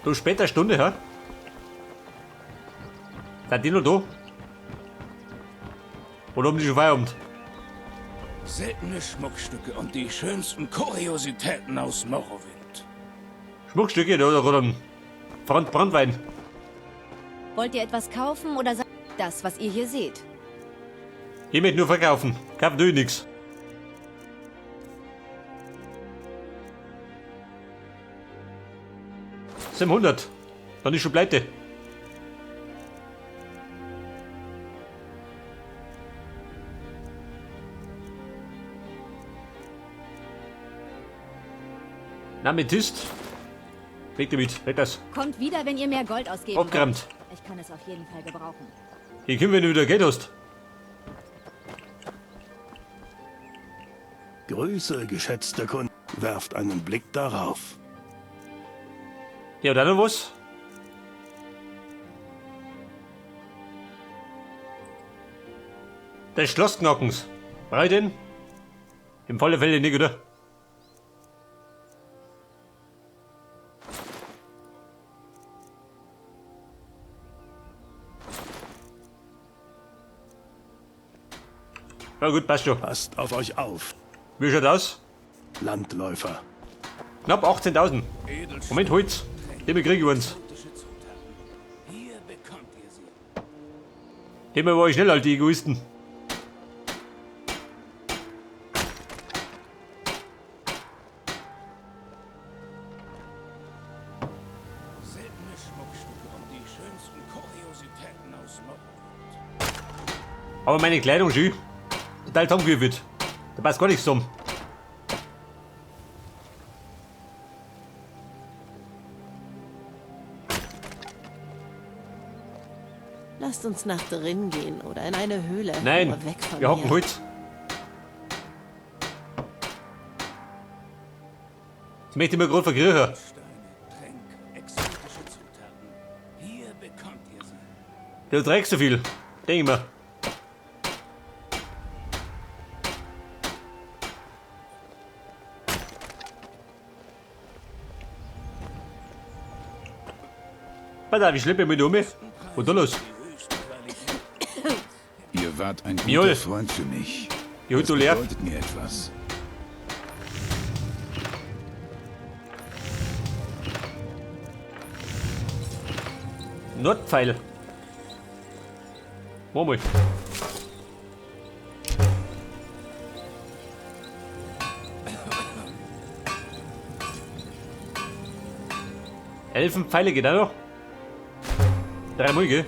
Du später Stunde, hä? Seid ihr noch da? Oder um die schon Feierabend? Seltene Schmuckstücke und die schönsten Kuriositäten aus Morrowind. Schmuckstücke oder Brandwein. Wollt ihr etwas kaufen oder sagt das, was ihr hier seht? Ich möchte nur verkaufen. Kaufen tue ich nix. Sind 100. Dann ist schon pleite. Amethyst. Weg damit, weg das. Kommt wieder, wenn ihr mehr Gold ausgeben Abgerammt. wollt. Ich kann es auf jeden Fall gebrauchen. Hier kommen, wenn du wieder Geld hast. Grüße, geschätzter Kunde. Werft einen Blick darauf. Ja, oder noch was? Das Schlossknockens. Brauch ich den? Im Falle Fälle nicht, oder? Na gut, passt schon. Passt auf euch auf, Wie schaut aus? Landläufer. Knapp 18.000. Moment, Holz. Den kriege ich uns. Hier bekommt ihr sie. Den war ich schnell, alte Egoisten. Seltene Schmuckstücke und die schönsten Kuriositäten aus Morrowind. Aber meine Kleidung schön. Total zusammengewürfelt. Da passt gar nichts zusammen. Lasst uns nach drin gehen oder in eine Höhle. Nein, Nur weg von wir hocken hier. Holz. Das möchte ich mir gerade verkriegen. Steine, Tränke, exotische Zutaten. Hier bekommt ihr sie. Du trägst so viel. Denk ich mir. Warte, wie schleppe ich mich um? Und da los? Ihr wart ein Miol. guter Freund für mich. Jo, Das du leer. bedeutet mir etwas. Nordpfeil. Mach mal. Elfenpfeile geht auch noch. 3 Mal, gell?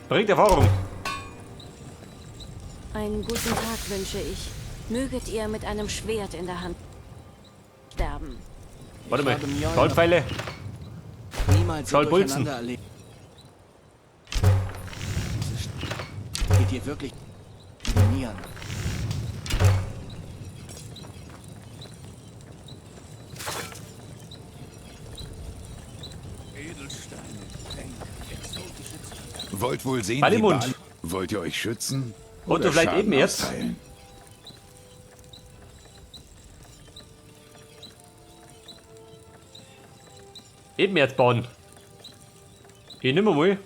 Bringt Erfahrung. Einen guten Tag wünsche ich. Möget ihr mit einem Schwert in der Hand sterben. Warte mal. habe Mjolnir Schallpfeile. niemals so Schallpulsen. durcheinander erlebt. Geht hier wirklich die Nieren. Edelsteine, Tränke, exotische Zutaten. Wollt wohl sehen, Ball im wie Mund. Bali- Wollt ihr euch schützen? Und Oder vielleicht Schaden eben jetzt. austeilen? Ebenerz bauen. Hier nimm mal.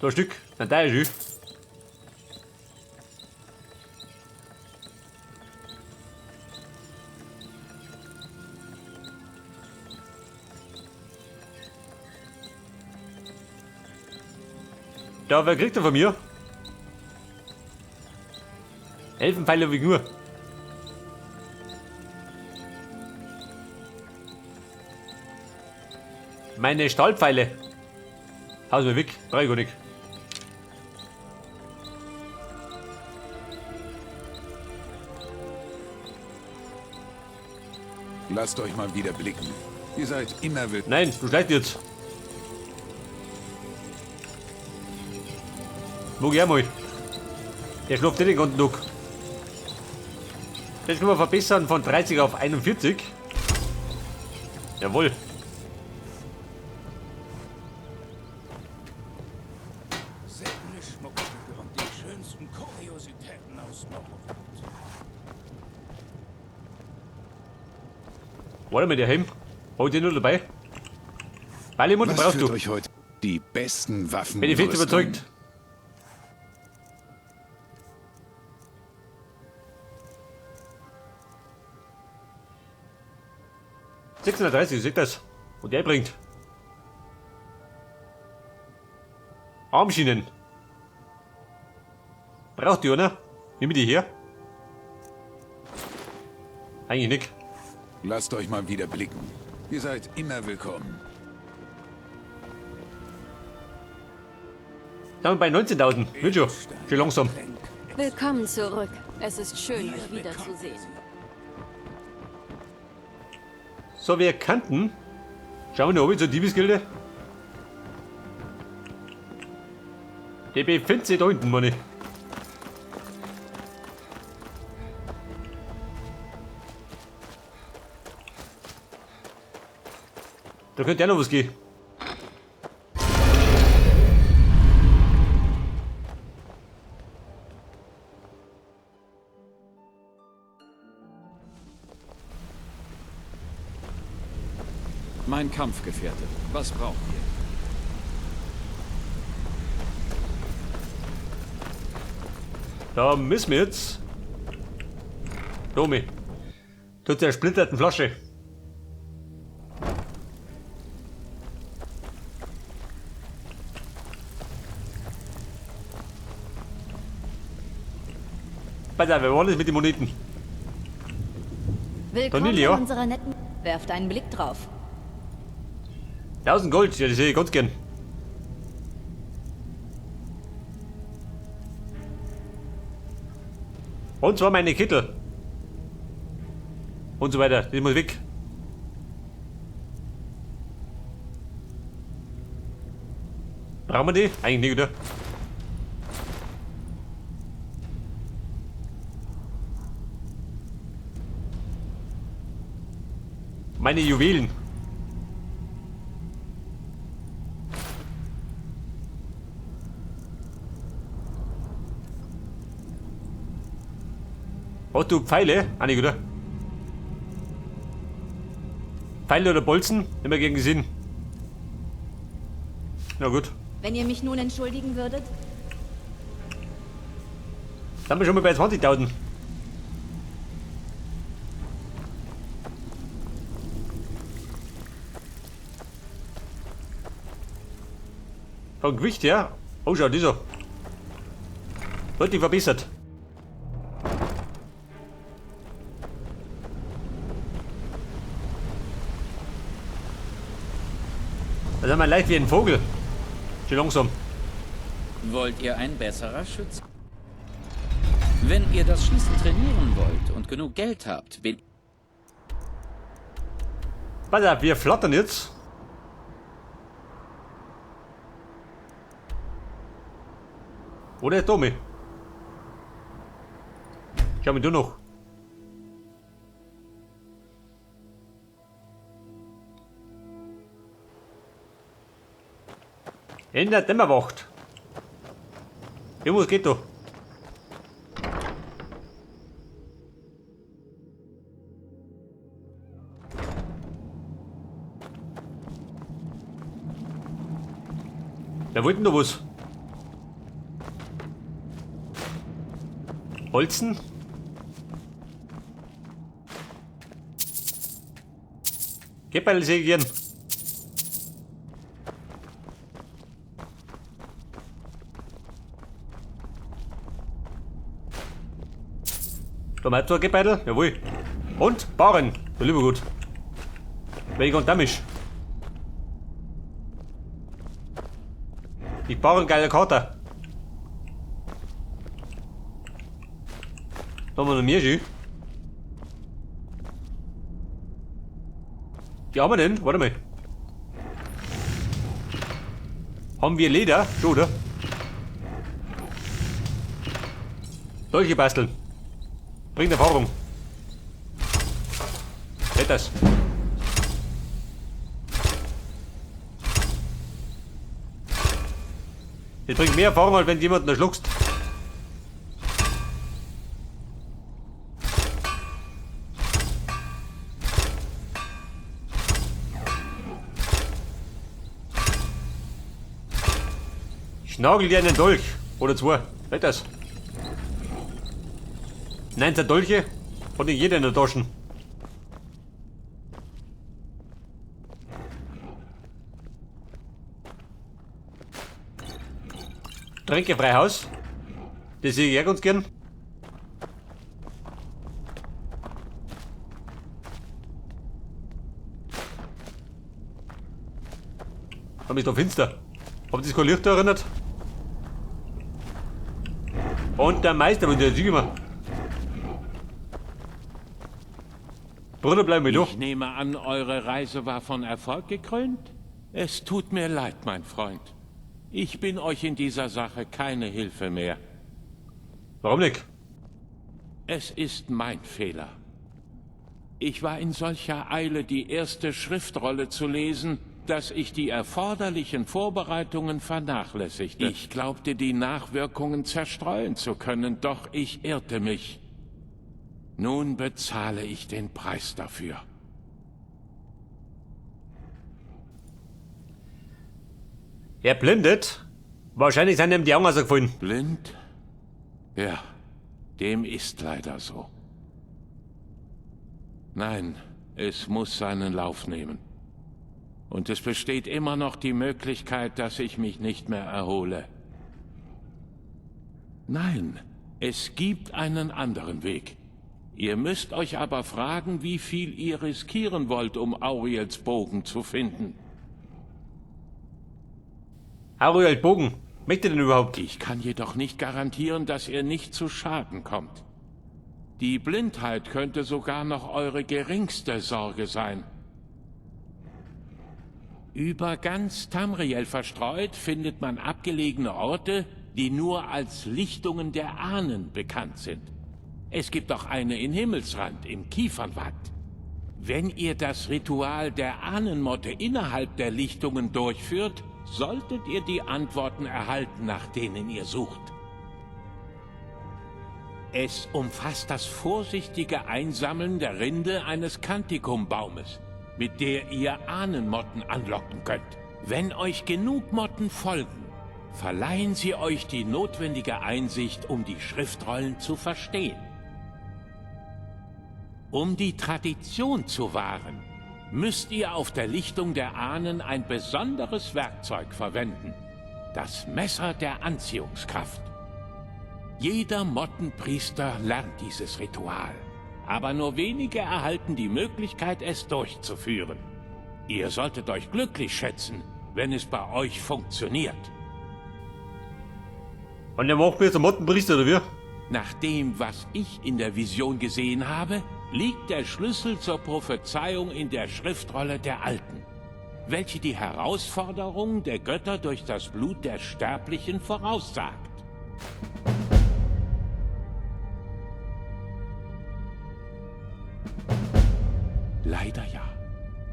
Da ein Stück. Na, da ist schön. Da, wer kriegt er von mir? Elfenpfeile habe ich nur. Meine Stahlpfeile. Haus mir weg. Brauch ich gar nicht. Lasst euch mal wieder blicken. Ihr seid immer willkommen. Nein, du schleichst jetzt. Wo geh mal? Der schläft nicht den ganzen Tag. Das können wir verbessern von 30 auf 41. Jawohl. Seltene Schmuckstücke und die schönsten Kuriositäten aus Morrowind. Warte mal, der Helm. Hau den nur dabei. Ballimutter Was brauchst führt du. euch heute? Die besten Waffen. Bin ich fest überzeugt. 630, seht das? Und der bringt Armschienen. Braucht die, oder? Nimm die hier. Eigentlich nicht. Lasst euch mal wieder blicken. Ihr seid immer willkommen. Dann bei 19.000. Wird schon. Schon langsam. Willkommen zurück. Es ist schön, euch wiederzusehen. So, wir kannten. Schauen wir noch oben zur Diebesgilde. Der befindet sich da unten, Mann. Da könnte ja noch was gehen. Mein Kampfgefährte, was braucht ihr? Da müssen wir jetzt. Domi. Tut der splitterten Flasche. Warte, wir wollen es mit den Moneten. Willkommen Vanille, ja. in unserer netten... Werft einen Blick drauf. 1000 Gold, ja, das sehe ich ganz gern. Und zwar meine Kittel. Und so weiter, das muss weg. Brauchen wir die? Eigentlich nicht, oder? Meine Juwelen. Oh, du Pfeile? Ah, nicht, oder? Pfeile oder Bolzen? Immer gegen den Sinn. Na gut. Wenn ihr mich nun entschuldigen würdet? Dann sind wir schon mal bei 20.000. Vom Gewicht her. Oh, schau, dieser. Deutlich verbessert. Da sind wir leicht wie ein Vogel. Schon langsam. Wollt ihr ein besserer Schütze? Wenn ihr das Schießen trainieren wollt und genug Geld habt, bin... Pass auf, wir flattern jetzt. Oder Tommy? Schau mich du noch. In der Dämmerwacht. Irgendwas geht doch. Wer wollte denn da was? Holzen? Geppel sägen. Tomatengebeitel, jawohl. Und Bauern, der lieber gut. Welcher und Damisch. Ich brauche eine geile Karte. Da haben wir noch mehr schön. Die haben wir denn? Warte mal. Haben wir Leder? Schon, oder? Solche basteln. Bringt Erfahrung. Seht das. Das bringt mehr Erfahrung, als wenn jemand erschluckst. Ich nagel dir einen Dolch. Oder zwei. Weiter das. 19 Dolche. Hat nicht jeder in der Tasche. Tränkefrei Haus. Das sehe ich ja ganz gern. Hab mich da finster. Habt ihr das kein Licht da erinnert? Und der Meister, wenn der sieh immer. Bruder, bleib mir doch. Ich nehme an, eure Reise war von Erfolg gekrönt? Es tut mir leid, mein Freund. Ich bin euch in dieser Sache keine Hilfe mehr. Warum nicht? Es ist mein Fehler. Ich war in solcher Eile, die erste Schriftrolle zu lesen, dass ich die erforderlichen Vorbereitungen vernachlässigte. Ich glaubte, die Nachwirkungen zerstreuen zu können, doch ich irrte mich. Nun bezahle ich den Preis dafür. Er blindet. Wahrscheinlich sind ihm die Augen gefallen. Blind? Ja, dem ist leider so. Nein, es muss seinen Lauf nehmen. Und es besteht immer noch die Möglichkeit, dass ich mich nicht mehr erhole. Nein, es gibt einen anderen Weg. Ihr müsst euch aber fragen, wie viel ihr riskieren wollt, um Auriels Bogen zu finden. Auriel Bogen. Möchte denn überhaupt? Ich kann jedoch nicht garantieren, dass ihr nicht zu Schaden kommt. Die Blindheit könnte sogar noch eure geringste Sorge sein. Über ganz Tamriel verstreut findet man abgelegene Orte, die nur als Lichtungen der Ahnen bekannt sind. Es gibt auch eine in Himmelsrand, im Kiefernwald. Wenn ihr das Ritual der Ahnenmotte innerhalb der Lichtungen durchführt, solltet ihr die Antworten erhalten, nach denen ihr sucht. Es umfasst das vorsichtige Einsammeln der Rinde eines Kantikum-Baumes, mit der ihr Ahnenmotten anlocken könnt. Wenn euch genug Motten folgen, verleihen sie euch die notwendige Einsicht, um die Schriftrollen zu verstehen. Um die Tradition zu wahren, müsst ihr auf der Lichtung der Ahnen ein besonderes Werkzeug verwenden. Das Messer der Anziehungskraft. Jeder Mottenpriester lernt dieses Ritual. Aber nur wenige erhalten die Möglichkeit, es durchzuführen. Ihr solltet euch glücklich schätzen, wenn es bei euch funktioniert. Und der macht mir jetzt einen Mottenpriester, oder wie? Nach dem, was ich in der Vision gesehen habe, liegt der Schlüssel zur Prophezeiung in der Schriftrolle der Alten, welche die Herausforderung der Götter durch das Blut der Sterblichen voraussagt. Leider ja.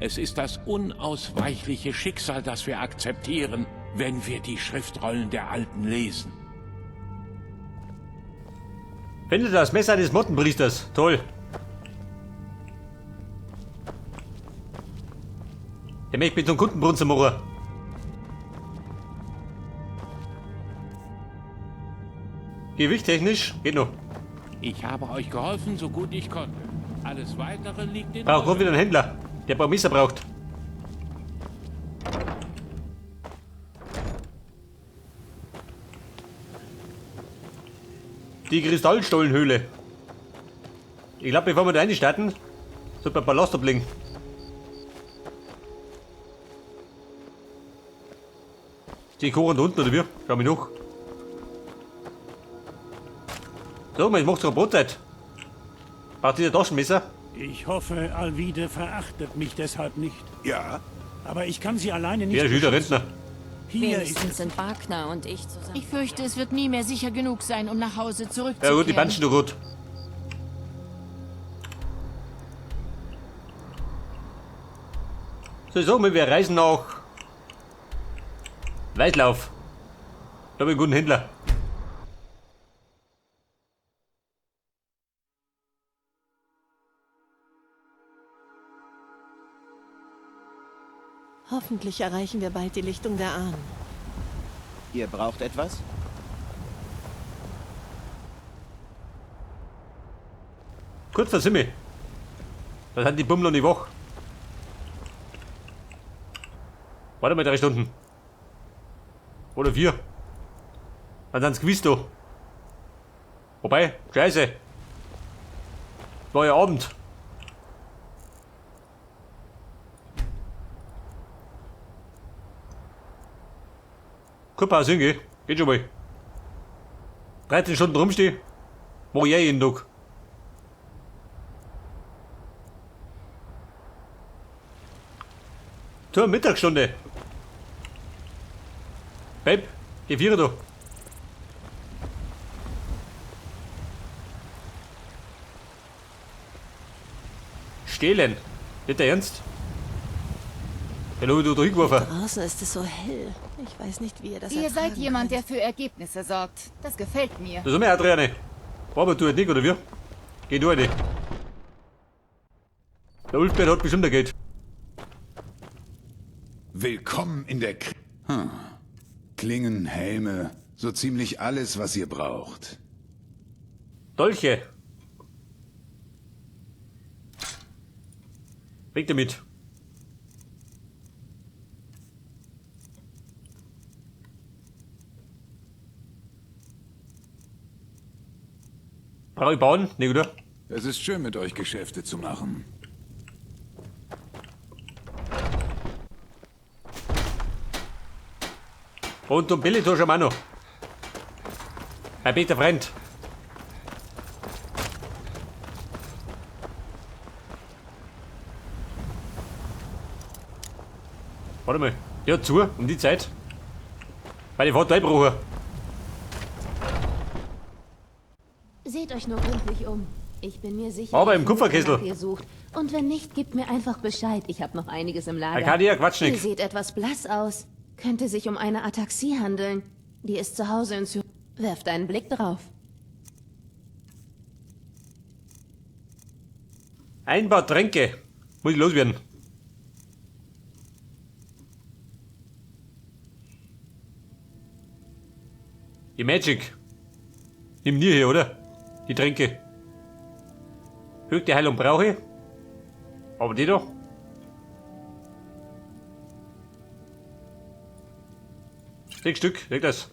Es ist das unausweichliche Schicksal, das wir akzeptieren, wenn wir die Schriftrollen der Alten lesen. Findet das Messer des Mottenpriesters. Toll. Der möchte mit zum Kundenbrunzen machen. Gewichttechnisch geht noch. Ich habe euch geholfen, so gut ich konnte. Alles Weitere liegt in... Braucht gerade wieder einen Händler, der ein paar Messer braucht. Die Kristallstollenhöhle. Ich glaube, bevor wir da reinstarten, sollte man ein paar Last ablegen. Die kochen da unten, oder wie? Schau mich noch. So, man, ich mach so eine Brotzeit. Braucht ihr Taschenmesser? Ich hoffe, Alvide verachtet mich deshalb nicht. Ja, Aber ich kann sie alleine nicht Wer ist wieder beschützen. Rentner? Hier Wenigstens ist sind Wagner und ich zusammen. Ich fürchte, es wird nie mehr sicher genug sein, um nach Hause Ja zurückzukehren. gut, die Banschen doch gut. So, wir reisen nach Weitlauf. Da habe ich einen guten Händler. Hoffentlich erreichen wir bald die Lichtung der Ahnen. Ihr braucht etwas? Kurz vor Simme. Dann sind die Bummler nicht wach. Warte mal 3 Stunden. Oder 4. Dann sind's gewiss da. Wobei, scheiße. War ja Abend. Keine Pause hingehen. Geht schon mal. 13 Stunden rumstehen. Mach ich jeden Tag. Tu eine Mittagsstunde. Babe, geh 4 da. Stehlen. Nicht der Ernst? Den hab ich da hingeworfen. Draußen ist es so hell. Ich weiß nicht, wie ihr das Ihr seid ertragen jemand, der könnt. für Ergebnisse sorgt. Das gefällt mir. Das haben wir, Adriane. Aber du halt nicht, oder wie? Geh du halt. Der Ulfbert hat bestimmt ein Geld. Willkommen in der Klingen, Helme, so ziemlich alles, was ihr braucht. Dolche. Weg damit. Brauche ich bauen? Ne, oder? Es ist schön, mit euch Geschäfte zu machen. Und um Billy schon mal noch. Mein beter Freund. Warte mal. Der hat zu, um die Zeit. Weil ich Vater einbruche. Seht euch nur gründlich um. Ich bin mir sicher, Aber im ihr findet, Kupferkessel. wonach ihr sucht. Und wenn nicht, gebt mir einfach Bescheid. Ich habe noch einiges im Lager. Arcadia, Quatsch Ihr nix. seht etwas blass aus. Könnte sich um eine Ataxie handeln. Die ist zu Hause in Zürich. Werft einen Blick drauf. Ein paar Tränke. Muss ich loswerden. Die Magic. Nimm nie hier, oder? Die Tränke. Höchste Heilung brauche ich. Aber die doch. Sechs Stück, leg das.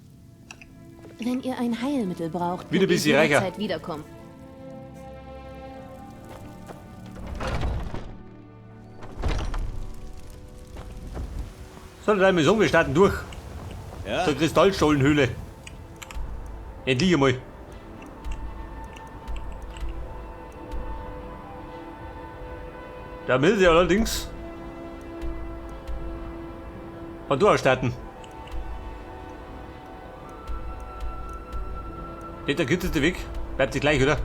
Wenn ihr ein Heilmittel braucht, Wieder könnt ihr bisschen reicher. jederzeit wiederkommen. So, dann müssen wir starten durch. Ja. Zur Kristallstolenhöhle. Endlich einmal. Da müssen sie allerdings von da aus starten. Nicht der kürzeste Weg. Bleibt sich gleich, oder?